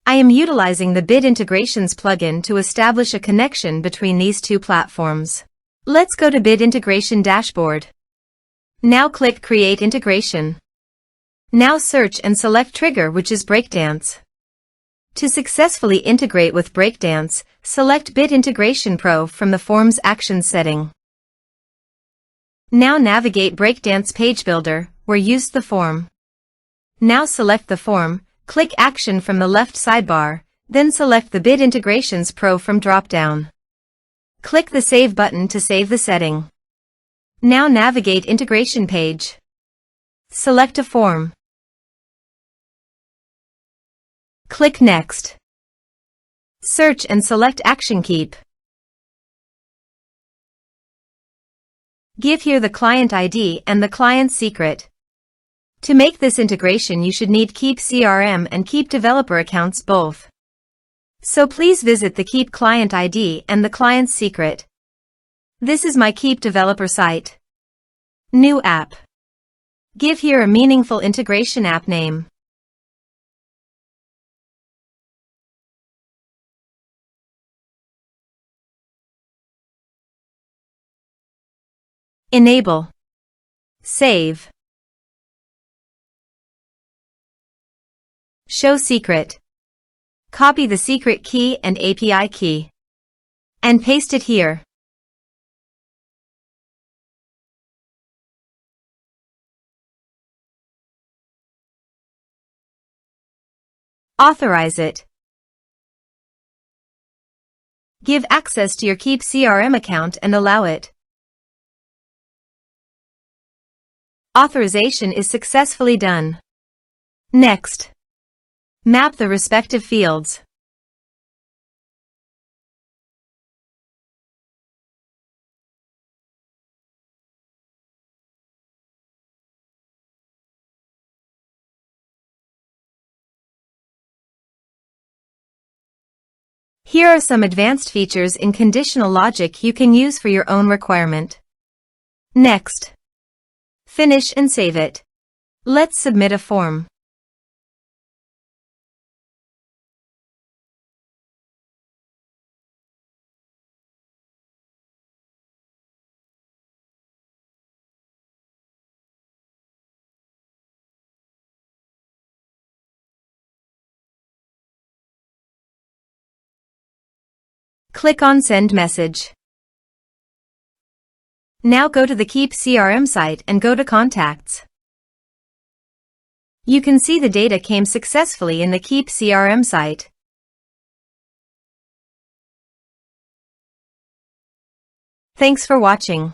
I am utilizing the Bit Integrations plugin to establish a connection between these two platforms. Let's go to Bit Integration Dashboard. Now click Create Integration. Now search and select Trigger, which is Breakdance. To successfully integrate with Breakdance, select Bit Integration Pro from the Forms Actions setting. Now navigate Breakdance Page Builder, where use the form. Now select the form, click Action from the left sidebar, then select the Bit Integrations Pro from drop-down. Click the Save button to save the setting. Now navigate Integration Page. Select a form. Click Next. Search and select Action Keap. Give here the client ID and the client secret. To make this integration, you should need Keap CRM and Keap developer accounts both. So please visit the Keap client ID and the client secret. This is my Keap developer site. New app. Give here a meaningful integration app name. Enable. Save. Show secret. Copy the secret key and API key. And paste it here. Authorize it. Give access to your Keap CRM account and allow it. Authorization is successfully done. Next. Map the respective fields. Here are some advanced features in conditional logic you can use for your own requirement. Next. Finish and save it. Let's submit a form. Click on Send Message. Now go to the Keap CRM site and go to Contacts. You can see the data came successfully in the Keap CRM site. Thanks for watching.